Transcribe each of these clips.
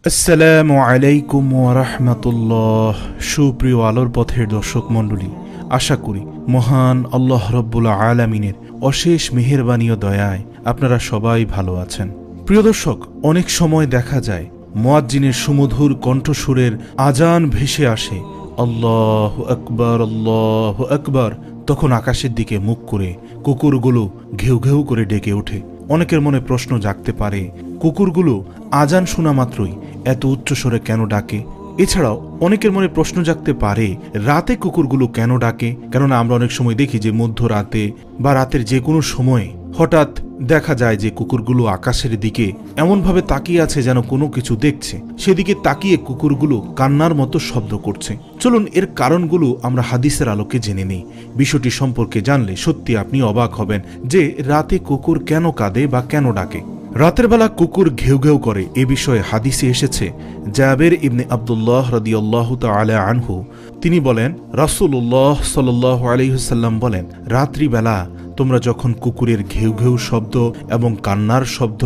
আসসালামু আলাইকুম ওয়া রাহমাতুল্লাহ। সুপ্রিয় আলোর পথের দর্শক মণ্ডলী, আশা করি মহান আল্লাহ রব্বুল আলামিনের অশেষ মেহেরবানি ও দয়ায় আপনারা সবাই ভালো আছেন। প্রিয় দর্শক, অনেক সময় দেখা যায় মুয়াজ্জিনের সুমধুর কণ্ঠস্বরের আজান ভেসে আসে, আল্লাহু আকবার আল্লাহু আকবার। তখন আকাশের দিকে মুখ করে কুকুরগুলো ঘেউ ঘেউ করে ডেকে ওঠে। অনেকের মনে প্রশ্ন জাগতে পারে, কুকুরগুলো আজান শোনা মাত্রই এত উচ্চস্বরে কেন ডাকে? এছাড়াও অনেকের মনে প্রশ্ন জাগতে পারে, রাতে কুকুরগুলো কেন ডাকে? কেননা আমরা অনেক সময় দেখি যে মধ্যরাতে বা রাতের যে কোনো সময়ে হঠাৎ দেখা যায় যে কুকুরগুলো আকাশের দিকে এমনভাবে তাকিয়ে আছে যেন কোনো কিছু দেখছে। সেদিকে তাকিয়ে কুকুরগুলো কান্নার মতো শব্দ করছে। চলুন এর কারণগুলো আমরা হাদিসের আলোকে জেনে নিই। বিষয়টি সম্পর্কে জানলে সত্যি আপনি অবাক হবেন যে রাতে কুকুর কেন কাঁদে বা কেন ডাকে। রাতের বেলা কুকুর ঘেউ ঘেউ করে এ বিষয়ে হাদিসে এসেছে। জাবের ইবনে আব্দুল্লাহ রাদিয়াল্লাহু তাআলা আনহু তিনি বলেন, রাসূলুল্লাহ সাল্লাল্লাহু আলাইহি ওয়াসাল্লাম বলেন, রাত্রিবেলা তোমরা যখন কুকুরের ঘেউ ঘেউ শব্দ এবং কান্নার শব্দ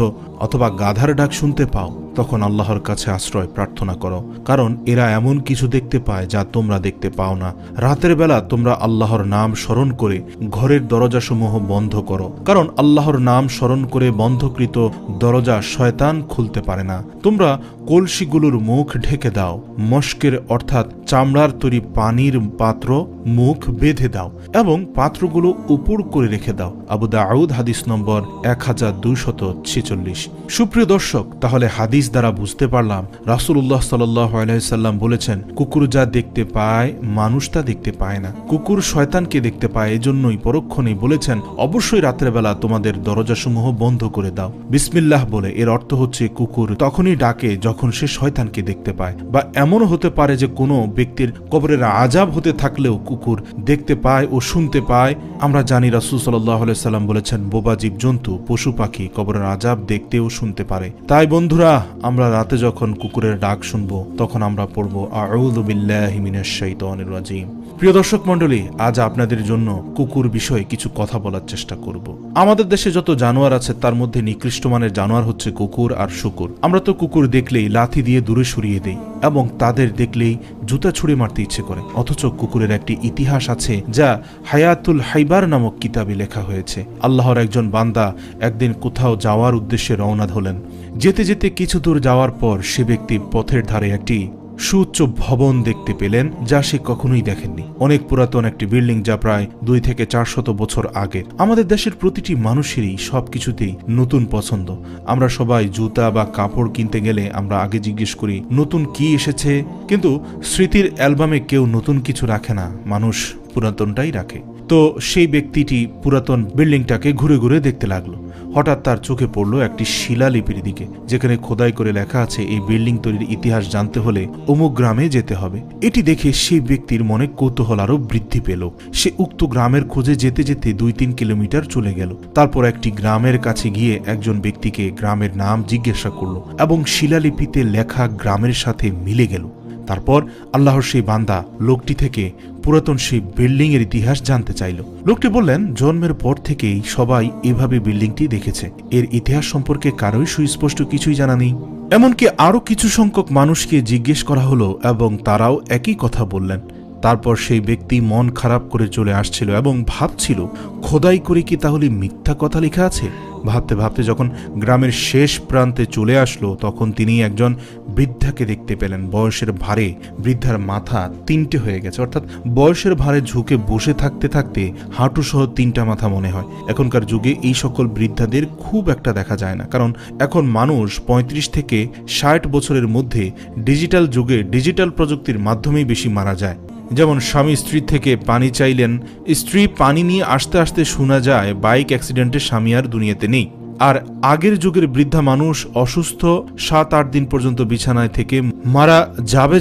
অথবা গাধার ডাক শুনতে পাও, তখন আল্লাহর কাছে আশ্রয় প্রার্থনা করো, কারণ এরা এমন কিছু দেখতে পায় যা তোমরা দেখতে পাও না। রাতের বেলা তোমরা আল্লাহর নাম স্মরণ করে ঘরের দরজাসমূহ বন্ধ করো, কারণ আল্লাহর নাম স্মরণ করে বন্ধকৃত দরজা শয়তান খুলতে পারে না। তোমরা কলসিগুলোর মুখ ঢেকে দাও, মস্কের অর্থাৎ চামড়ার তৈরি পানির পাত্র মুখ বেঁধে দাও এবং পাত্রগুলো উপর করে রেখে দাও। আবু দাউদ হাদিস নম্বর 1246। সুপ্রিয় দর্শক, তাহলে হাদিস দ্বারা বুঝতে পারলাম রাসূলুল্লাহ সাল্লাল্লাহু আলাইহি ওয়াসাল্লাম বলেছেন, কুকুর যা দেখতে পায় মানুষ তা দেখতে পায় না। কুকুর শয়তানকে দেখতে পায়, এজন্যই পরক্ষণেই বলেছেন অবশ্যই রাতের বেলা তোমাদের দরজাসমূহ বন্ধ করে দাও বিসমিল্লাহ বলে। এর অর্থ হচ্ছে কুকুর তখনই ডাকে যখন সে শয়তানকে দেখতে পায়। বা এমনও হতে পারে যে কোনো ব্যক্তির কবরের আযাব হতে থাকলেও কুকুর দেখতে পায় ও শুনতে পায়। আমরা জানি রাসূল সাল্লাল্লাহু আলাইহি ওয়াসাল্লাম বলেছেন, বোবা জীবজন্তু পশু পাখি কবরের আযাব দেখতে ও শুনতে পারে। তাই বন্ধুরা, আমরা রাতে যখন কুকুরের ডাক শুনবো তখন আমরা পড়বো আউযু বিল্লাহি মিনাশ শাইতানির রাজিম। প্রিয় দর্শক মণ্ডলী, আজ আপনাদের জন্য কুকুর বিষয়ে কিছু কথা বলার চেষ্টা করব। আমাদের দেশে যত জানোয়ার আছে তার মধ্যে নিকৃষ্ট মানের জানোয়ার হচ্ছে কুকুর আর শূকর। আমরা তো কুকুর দেখলেই লাথি দিয়ে দূরে সরিয়ে দেই এবং তাদের দেখলেই জুতা ছুঁড়ে মারতে ইচ্ছে করে। অথচ কুকুরের একটি ইতিহাস আছে যা হায়াতুল হাইবার নামক কিতাবে লেখা হয়েছে। আল্লাহর একজন বান্দা একদিন কোথাও যাওয়ার উদ্দেশ্যে রওনা হলেন। যেতে যেতে কিছু দূর যাওয়ার পর সে ব্যক্তি পথের ধারে একটি সুউচ্চ ভবন দেখতে পেলেন যা সে কখনোই দেখেননি। অনেক পুরাতন একটি বিল্ডিং, যা প্রায় 2 থেকে 400 বছর আগে। আমাদের দেশের প্রতিটি মানুষেরই সবকিছুতেই নতুন পছন্দ। আমরা সবাই জুতা বা কাপড় কিনতে গেলে আমরা আগে জিজ্ঞেস করি নতুন কি এসেছে, কিন্তু স্মৃতির অ্যালবামে কেউ নতুন কিছু রাখে না, মানুষ পুরাতনটাই রাখে। তো সেই ব্যক্তিটি পুরাতন বিল্ডিংটাকে ঘুরে ঘুরে দেখতে লাগলো। হঠাৎ তার চোখে পড়লো একটি শিলালিপির দিকে, যেখানে খোদাই করে লেখা আছে, এই বিল্ডিং তৈরির ইতিহাস জানতে হলে অমুক গ্রামে যেতে হবে। এটি দেখে সেই ব্যক্তির মনে কৌতূহল আরো বৃদ্ধি পেল। সে উক্ত গ্রামের খোঁজে যেতে যেতে 2-3 কিলোমিটার চলে গেল। তারপর একটি গ্রামের কাছে গিয়ে একজন ব্যক্তিকে গ্রামের নাম জিজ্ঞাসা করলো এবং শিলালিপিতে লেখা গ্রামের সাথে মিলে গেল। তারপর আল্লাহর সেই বান্দা লোকটি থেকে পুরাতন সেই বিল্ডিং এর ইতিহাস জানতে চাইল। লোকটি বললেন, জন্মের পর থেকেই সবাই এভাবে বিল্ডিংটি দেখেছে, এর ইতিহাস সম্পর্কে কারোই সুস্পষ্ট কিছুই জানা নেই। এমনকি আরো কিছু সংখ্যক মানুষকে জিজ্ঞেস করা হলো এবং তারাও একই কথা বললেন। তারপর সেই ব্যক্তি মন খারাপ করে চলে আসছিল এবং ভাবছিল, খোদাই করে কি তাহলে মিথ্যা কথা লেখা আছে? ভাবতে ভাবতে যখন গ্রামের শেষ প্রান্তে চলে আসলো, তখন তিনি একজন বৃদ্ধাকে দেখতে পেলেন। বয়সের ভারে বৃদ্ধার মাথা 3টে হয়ে গেছে, অর্থাৎ বয়সের ভারে ঝুঁকে বসে থাকতে থাকতে হাঁটু সহ 3টা মাথা মনে হয়। এখনকার যুগে এই সকল বৃদ্ধাদের খুব একটা দেখা যায় না, কারণ এখন মানুষ 35 থেকে 60 বছরের মধ্যে ডিজিটাল যুগে ডিজিটাল প্রযুক্তির মাধ্যমেই বেশি মারা যায়। যেমন স্বামী স্ত্রীর থেকে পানি চাইলেন, স্ত্রী পানি নিয়ে আসতে আসতে শোনা যায় বাইক অ্যাক্সিডেন্টে স্বামী আর দুনিয়াতে নেই। আর আগের যুগের বৃদ্ধা মানুষ অসুস্থ 7-8 দিন পর্যন্ত বিছানায় থেকে মারা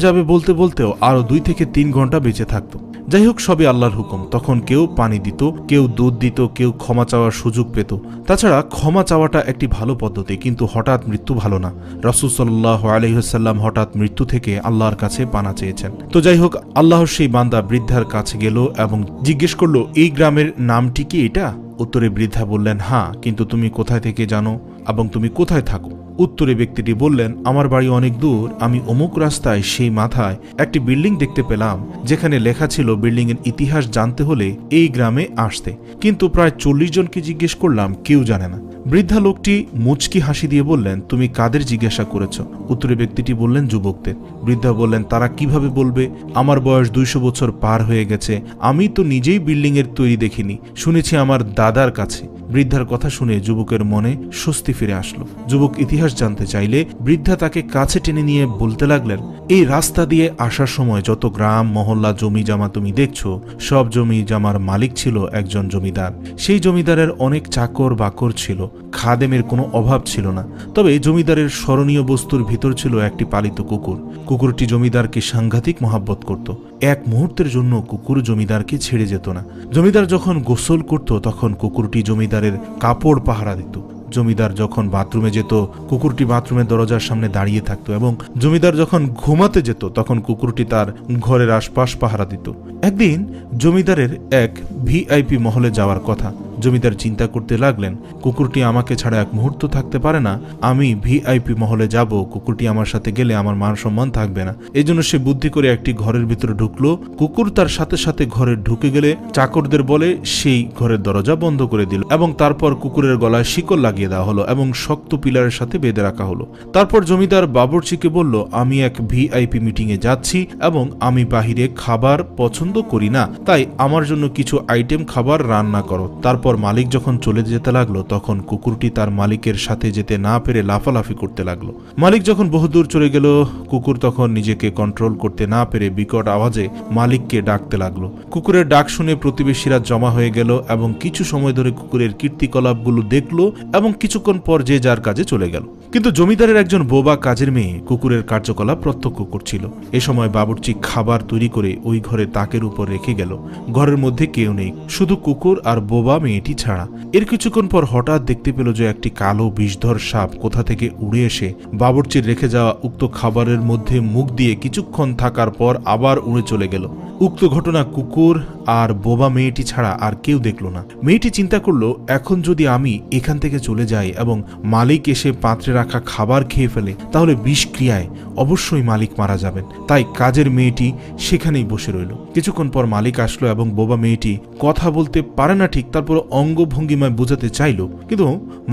যাবে বলতে বলতেও আরো 2 থেকে 3 ঘন্টা বেঁচে থাকতো। যাই হোক, সবই আল্লাহর হুকুম। তখন কেউ পানি দিত, কেউ দুধ দিত, কেউ ক্ষমা চাওয়ার সুযোগ পেত। তাছাড়া ক্ষমা চাওয়াটা একটি ভালো পদ্ধতি, কিন্তু হঠাৎ মৃত্যু ভালো না। রাসূল সাল্লাল্লাহু আলাইহি ওয়াসাল্লাম হঠাৎ মৃত্যু থেকে আল্লাহর কাছে পানা চেয়েছেন। তো যাই হোক, আল্লাহর সেই বান্দা বৃদ্ধার কাছে গেল এবং জিজ্ঞেস করলো, এই গ্রামের নামটি কি এটা? উত্তরে বৃদ্ধা বললেন, হ্যাঁ, কিন্তু তুমি কোথায় থেকে জানো এবং তুমি কোথায় থাকো? উত্তরে ব্যক্তিটি বললেন, আমার বাড়ি অনেক দূর, আমি অমুক রাস্তায় সেই মাথায় একটি বিল্ডিং দেখতে পেলাম যেখানে লেখা ছিল বিল্ডিং এর ইতিহাস জানতে হলে এই গ্রামে আসতে, কিন্তু প্রায় 40 জনকে জিজ্ঞেস করলাম, কেউ জানে না। বৃদ্ধা লোকটি মুচকি হাসি দিয়ে বললেন, তুমি কাদের জিজ্ঞাসা করেছ? উত্তরে ব্যক্তিটি বললেন, যুবকদের। বৃদ্ধা বললেন, তারা কিভাবে বলবে? আমার বয়স 200 বছর পার হয়ে গেছে, আমি তো নিজেই বিল্ডিং এর তৈরি দেখিনি, শুনেছি আমার দাদার কাছে। বৃদ্ধার কথা শুনে যুবকের মনে স্বস্তি ফিরে আসলো। যুবক ইতিহাস জানতে চাইলে বৃদ্ধা তাকে কাছে টেনে নিয়ে বলতে লাগলেন, এই রাস্তা দিয়ে আসার সময় যত গ্রাম মহল্লা জমি জামা তুমি দেখছো, সব জমি জামার মালিক ছিল একজন জমিদার। সেই জমিদারের অনেক চাকর বাকর ছিল, খাদেমের কোনো অভাব ছিল না। তবে জমিদারের স্মরণীয় বস্তুর ভিতর ছিল একটি পালিত কুকুর। কুকুরটি জমিদারকে সাংঘাতিক মহাব্বত করত। এক মুহূর্তের জন্য কুকুর জমিদারকে ছেড়ে যেত না। জমিদার যখন গোসল করত তখন কুকুরটি জমিদারের কাপড় পাহারা দিত। জমিদার যখন বাথরুমে যেত কুকুরটি বাথরুমের দরজার সামনে দাঁড়িয়ে থাকতো, এবং জমিদার যখন ঘুমাতে যেত তখন কুকুরটি তার ঘরের আশপাশ পাহারা দিত। একদিন জমিদারের এক ভিআইপি মহলে যাওয়ার কথা। জমিদার চিন্তা করতে লাগলেন, কুকুরটি আমাকে ছাড়া এক মুহূর্ত থাকতে পারে না, আমি ভিআইপি মহলে যাব, কুকুরটি আমার সাথে গেলে আমার মান সম্মান থাকবে না। এই জন্য সে বুদ্ধি করে একটি ঘরের ভিতরে ঢুকলো। কুকুর তার সাথে সাথে ঘরে ঢুকে গেলে চাকরদের বলে সেই ঘরের দরজা বন্ধ করে দিল, এবং তারপর কুকুরের গলায় শিকল লাগিয়ে দেওয়া হলো এবং শক্ত পিলারের সাথে বেঁধে রাখা হলো। তারপর জমিদার বাবুর্চিকে বলল, আমি এক ভিআইপি মিটিং এ যাচ্ছি এবং আমি বাহিরে খাবার পছন্দ করি না, তাই আমার জন্য কিছু আইটেম খাবার রান্না করো। তারপর মালিক যখন চলে যেতে লাগলো তখন কুকুরটি তার মালিকের সাথে যেতে না পেরে লাফালাফি করতে লাগলো। মালিক যখন বহুদূর চলে গেল কুকুর তখন নিজেকে কন্ট্রোল করতে না পেরে বিকট আওয়াজে মালিককে ডাকতে লাগলো। কুকুরের ডাক শুনে প্রতিবেশীরা জমা হয়ে গেল এবং কিছু সময় ধরে কুকুরের কীর্তিকলাপগুলো দেখলো এবং কিছুক্ষণ পর যে যার কাজে চলে গেল। কিন্তু জমিদারের একজন বোবা কাজের মেয়ে কুকুরের কার্যকলাপ প্রত্যক্ষ করছিল। এ সময় বাবুর্চি খাবার তৈরি করে ওই ঘরে তাকের উপর রেখে গেল। ঘরের মধ্যে কেউ নেই, শুধু কুকুর আর বোবা মেয়েটি ছাড়া। এর কিছুক্ষণ পর হঠাৎ দেখতে পেল যে একটি কালো বিষধর সাপ কোথা থেকে উড়ে এসে বাবুর্চির রেখে যাওয়া উক্ত খাবারের মধ্যে মুখ দিয়ে কিছুক্ষণ থাকার পর আবার উড়ে চলে গেল। উক্ত ঘটনা কুকুর আর বোবা মেয়েটি ছাড়া আর কেউ দেখল না। মেয়েটি চিন্তা করলো, এখন যদি আমি এখান থেকে চলে যাই এবং মালিক এসে পাত্রে রাখা খাবার খেয়ে ফেলে তাহলে বিষক্রিয়ায় অবশ্যই মালিক মারা যাবেন। তাই কাজের মেয়েটি সেখানেই বসে রইল। কিছুক্ষণ পর মালিক আসলো এবং বোবা মেয়েটি কথা বলতে পারে না ঠিক, তারপর অঙ্গভঙ্গিমায় বোঝাতে চাইল, কিন্তু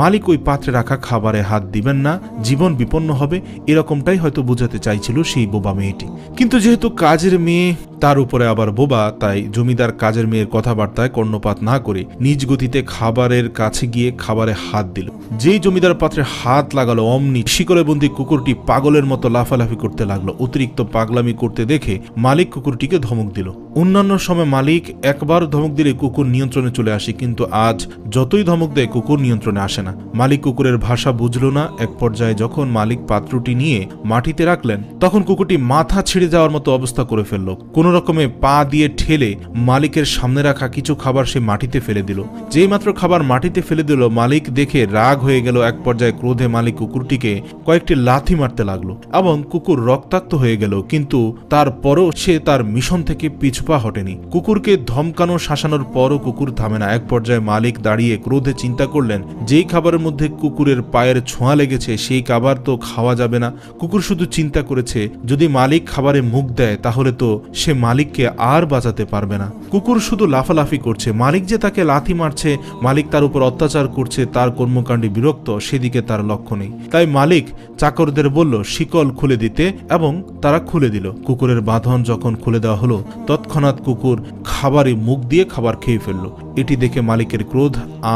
মালিক ওই পাত্রে রাখা খাবারে হাত দিবেন না, জীবন বিপন্ন হবে, এরকমটাই হয়তো বোঝাতে চাইছিল সেই বোবা মেয়েটি। কিন্তু যেহেতু কাজের মেয়ে তার উপরে আবার বোবা, তাই জমিদার কাজের মেয়ের কথাবার্তায় কর্ণপাত না করে নিজ গতিতে খাবারের কাছে গিয়ে খাবারে হাত দিল। যেই জমিদার পাত্রে হাত লাগালো অমনি শিকলে বন্দি কুকুরটি পাগলের মতো লাফালাফি করতে লাগলো। অতিরিক্ত পাগলামি করতে দেখে মালিক কুকুরটিকে ধমক দিল। অন্যান্য সময় মালিক একবার ধমক দিলে কুকুর নিয়ন্ত্রণে চলে আসে, কিন্তু আজ যতই ধমক দেয় কুকুর নিয়ন্ত্রণে আসে না। মালিক কুকুরের ভাষা বুঝল না। এক পর্যায়ে যখন মালিক পাত্রটি নিয়ে মাটিতে রাখলেন তখন কুকুরটি মাথা ছিঁড়ে যাওয়ার মতো অবস্থা করে ফেলল। কোন রকমে পা দিয়ে ঠেলে মালিকের সামনে রাখা কিছু খাবার সে মাটিতে ফেলে দিল। যেই মাত্র খাবার মাটিতে ফেলে দিল মালিক দেখে রাগ হয়ে গেল। এক পর্যায়ে ক্রোধে মালিক কুকুরটিকে কয়েকটি লাথি মারতে লাগলো এবং কুকুর রক্তাক্ত হয়ে গেল, কিন্তু তারপরও সে তার মিশন থেকে পিছপা হটেনি। কুকুরকে ধমকানো শাসানোর পরও কুকুর থামে না। এক পর্যায়ে মালিক দাঁড়িয়ে ক্রোধে চিন্তা করলেন, যেই খাবারের মধ্যে কুকুরের পায়ের ছোঁয়া লেগেছে সেই খাবার তো খাওয়া যাবে না। কুকুর শুধু চিন্তা করেছে, যদি মালিক খাবারে মুখ দেয় তাহলে তো সে মালিককে আর বাঁচাতে পারবে না। কুকুর শুধু লাফালাফি করছে, মালিক যে তাকে লাথি মারছে, মালিক তার উপর অত্যাচার করছে, তার কর্মকাণ্ডে বিরক্ত, সেদিকে তার লক্ষ্য নেই। তাই মালিক চাকরদের বলল শিকল খুলে দিতে এবং তারা খুলে দিল। কুকুরের বাঁধন যখন খুলে দেওয়া হলো তৎক্ষণাৎ কুকুর খাবারে মুখ দিয়ে খাবার খেয়ে ফেলল। এটি দেখে মালিকের ক্রোধ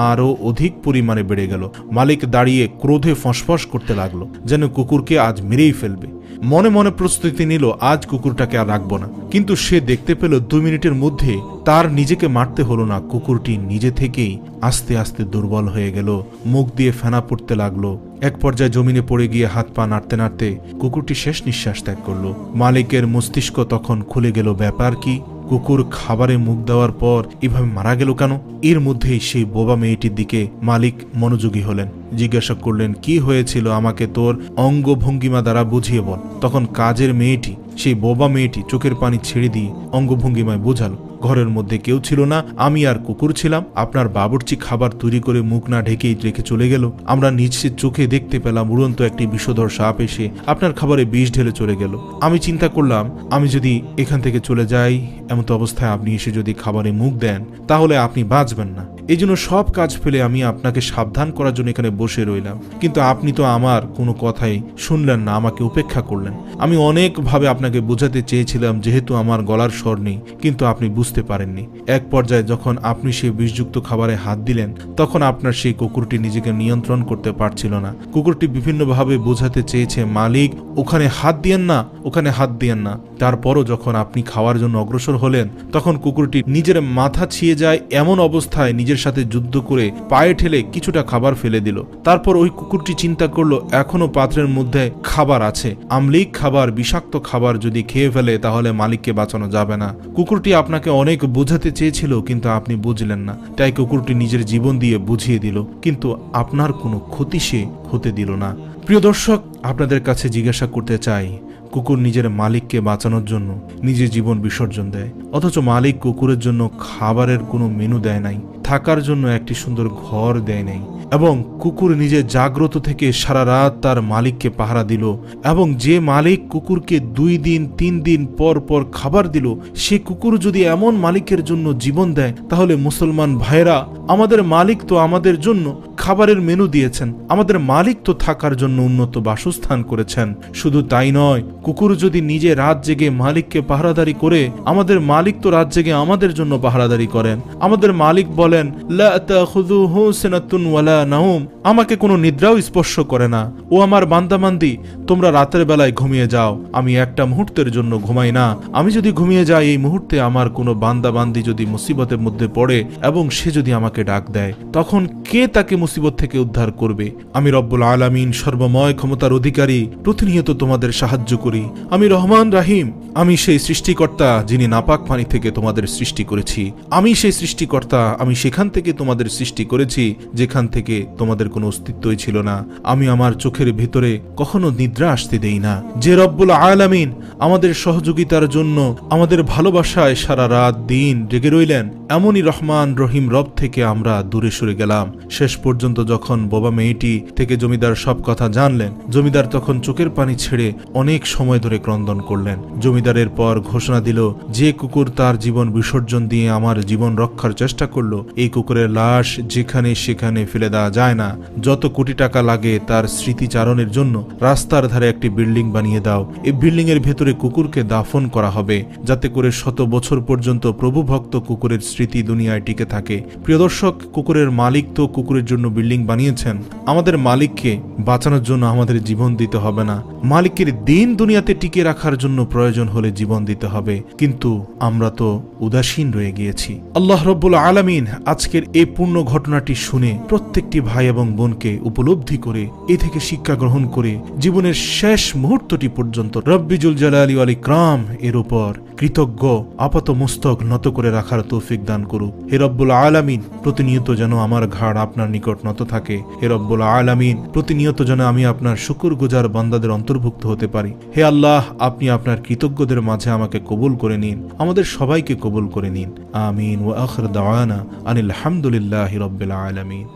আরও অধিক পরিমাণে বেড়ে গেল। মালিক দাঁড়িয়ে ক্রোধে ফসফস করতে লাগলো যেন কুকুরকে আজ মেরেই ফেলবে। মনে মনে প্রস্তুতি নিল আজ কুকুরটাকে আর রাখবো না। কিন্তু সে দেখতে পেল 2 মিনিটের মধ্যে তার নিজেকে মারতে হলো না, কুকুরটি নিজে থেকেই আস্তে আস্তে দুর্বল হয়ে গেল, মুখ দিয়ে ফেনা পড়তে লাগলো। এক পর্যায়ে জমিনে পড়ে গিয়ে হাত পা নাড়তে নাড়তে কুকুরটি শেষ নিঃশ্বাস ত্যাগ করলো। মালিকের মস্তিষ্ক তখন খুলে গেল, ব্যাপার কি, কুকুর খাবারে মুখ দেওয়ার পর এভাবে মারা গেল কেন? এর মধ্যেই সেই বোবা মেয়েটির দিকে মালিক মনোযোগী হলেন। জিজ্ঞাসা করলেন, কি হয়েছিল আমাকে তোর অঙ্গভঙ্গিমা দ্বারা বুঝিয়ে বল। তখন কাজের মেয়েটি, সেই বোবা মেয়েটি চোখের পানি ছেড়ে দিয়ে অঙ্গভঙ্গিমায় বোঝালো। ঘরের মধ্যে কেউ ছিল না, আমি আর কুকুর ছিলাম। আপনার বাবুর্চি খাবার তৈরি করে মুখ না ঢেকেই রেখে চলে গেল। আমরা নিশ্চিত চোখে দেখতে পেলাম উড়ন্ত একটি বিষধর সাপ এসে আপনার খাবারে বিষ ঢেলে চলে গেল। আমি চিন্তা করলাম, আমি যদি এখান থেকে চলে যাই, এমত অবস্থায় আপনি এসে যদি খাবারে মুখ দেন তাহলে আপনি বাঁচবেন না। এই জন্য সব কাজ ফেলে আমি আপনাকে সাবধান করার জন্য এখানে বসে রইলাম, কিন্তু আপনি তো আমার কোনো কথাই শুনলেন না, আমাকে উপেক্ষা করলেন। আমি অনেকভাবে আপনাকে বোঝাতে চেয়েছিলাম, যেহেতু আমার গলার স্বর নেই, কিন্তু আপনি বুঝতে পারেননি। এক পর্যায়ে যখন আপনি সেই বিষযুক্ত খাবারে হাত দিলেন, তখন আপনার সেই কুকুরটি নিজেকে নিয়ন্ত্রণ করতে পারছিল না। কুকুরটি বিভিন্নভাবে বোঝাতে চেয়েছে, মালিক ওখানে হাত দিয়েন না, ওখানে হাত দিয়েন না। তারপরও যখন আপনি খাওয়ার জন্য অগ্রসর হলেন, তখন কুকুরটি নিজের মাথা ছিঁড়ে যায় এমন অবস্থায় নিজের সাথে যুদ্ধ করে পায়ে ঠেলে কিছুটা খাবার ফেলে দিল। তারপর ওই কুকুরটি চিন্তা করলো, এখনো পাত্রের মধ্যে খাবার আছে, আমলিক খাবার, বিষাক্ত খাবার যদি খেয়ে ফেলে তাহলে মালিককে বাঁচানো যাবে না। কুকুরটি আপনাকে অনেক বোঝাতে চেয়েছিল, কিন্তু আপনি বুঝলেন না, তাই কুকুরটি নিজের জীবন দিয়ে বুঝিয়ে দিল, কিন্তু আপনার কোনো ক্ষতি সে হতে দিল না। প্রিয় দর্শক, আপনাদের কাছে জিজ্ঞাসা করতে চাই, কুকুর নিজের মালিককে বাঁচানোর জন্য নিজের জীবন বিসর্জন দেয়, অথচ মালিক কুকুরের জন্য খাবারের কোনো মেনু দেয় নাই, থাকার জন্য একটি সুন্দর ঘর দেয় নাই, এবং কুকুর নিজে জাগ্রত থেকে সারা রাত তার মালিককে পাহারা দিল। এবং যে মালিক কুকুরকে 2 দিন 3 দিন পর পর খাবার দিল, সে কুকুর যদি এমন মালিকের জন্য জীবন দেয়, তাহলে মুসলমান ভাইরা, আমাদের মালিক তো আমাদের জন্য খাবারের মেনু দিয়েছেন, আমাদের মালিক তো থাকার জন্য উন্নত বাসস্থান করেছেন। শুধু তাই নয়, কুকুর যদি নিজে রাত জেগে মালিককে পাহারাদারি করে, আমাদের মালিক তো রাত জেগে আমাদের জন্য পাহারাদারি করেন। আমাদের মালিক বলেন, লা তাখুযুহু সিনাতুন ওয়ালা নাউম, আমাকে কোনো নিদ্রাও স্পর্শ করে না। ও আমার বান্দাবান্দি, তোমরা রাতের বেলায় ঘুমিয়ে যাও, আমি একটা মুহূর্তের জন্য ঘুমাই না। আমি যদি ঘুমিয়ে যাই, এই মুহূর্তে আমার কোনো বান্দাবান্দি যদি মুসিবতের মধ্যে পড়ে এবং সে যদি আমাকে ডাক দেয়, তখন কে তাকে মুসিবত থেকে উদ্ধার করবে? আমি রব্বুল আলামিন, সর্বময় ক্ষমতার অধিকারী, প্রতিনিয়ত তোমাদের সাহায্য করি। আমি রহমান রাহিম, আমি সেই সৃষ্টিকর্তা যিনি নাপাক পানি থেকে তোমাদের সৃষ্টি করেছি। আমি সেই সৃষ্টিকর্তা, আমি সেখান থেকে তোমাদের সৃষ্টি করেছি যেখান থেকে তোমাদের কোনো অস্তিত্বই ছিল না। আমি আমার চোখের ভিতরে কখনো নিদ্রা আসতে দেই না। যে রব্বুল আলামিন আমাদের সহযোগিতার জন্য, আমাদের ভালোবাসায় সারা রাত দিন জেগে রইলেন, এমনই রহমান রহিম রব থেকে আমরা দূরে সরে গেলাম। শেষ পর্যন্ত যখন বোবা মেয়েটি থেকে জমিদার সব কথা জানলেন, জমিদার তখন চোখের পানি ছেড়ে অনেক সময় ধরে ক্রন্দন করলেন। জমিদারের পর ঘোষণা দিল, যে কুকুর তার জীবন বিসর্জন দিয়ে আমার জীবন রক্ষার চেষ্টা করলো, এই কুকুরের লাশ যেখানে সেখানে ফেলে দেওয়া যায় না। যত কোটি টাকা লাগে তার স্মৃতিচারণের জন্য রাস্তার ধারে একটি বিল্ডিং বানিয়ে দাও। এই বিল্ডিং এর ভেতরে কুকুরকে দাফন করা হবে, যাতে করে 100 বছর পর্যন্ত প্রভু ভক্ত কুকুরের স্মৃতি দুনিয়ায় টিকে থাকে। প্রিয় দর্শক, কুকুরের মালিক তো কুকুরের জন্য বিল্ডিং বানিয়েছেন, আমাদের মালিককে বাঁচানোর জন্য আমাদের জীবন দিতে হবে না। মালিকের দিন দুনিয়াতে টিকে রাখার জন্য প্রয়োজন হলে জীবন দিতে হবে, কিন্তু আমরা তো উদাসীন রয়ে গিয়েছি। আল্লাহ রব্বুল আলামিন আজকের এই পূর্ণ ঘটনাটি শুনে প্রত্যেকটি ভাই এবং বোনকে উপলব্ধি করে, এ থেকে শিক্ষা গ্রহণ করে জীবনের শেষ মুহূর্তটি পর্যন্ত রব্বিজুল জালালি ওয়াল ইকরাম এর উপর কৃতজ্ঞ আপাত মস্তক নত করে রাখার তৌফিক দান করুক। হে রব্বুল আলামিন, প্রতিনিয়ত যেন আমার ঘাড় আপনার নিকট নত থাকে। হে রব্বুল আলামিন, প্রতিনিয়ত যেন আমি আপনার শুকরগুজার বান্দাদের অন্তর্ভুক্ত হতে পারি। হে আল্লাহ, আপনি আপনার কৃতজ্ঞদের মাঝে আমাকে কবুল করে নিন, আমাদের সবাইকে কবুল করে নিন। আমিন। ওয়া আখির দাওয়ানা আনিল হামদুলিল্লাহি রাব্বিল আলামিন।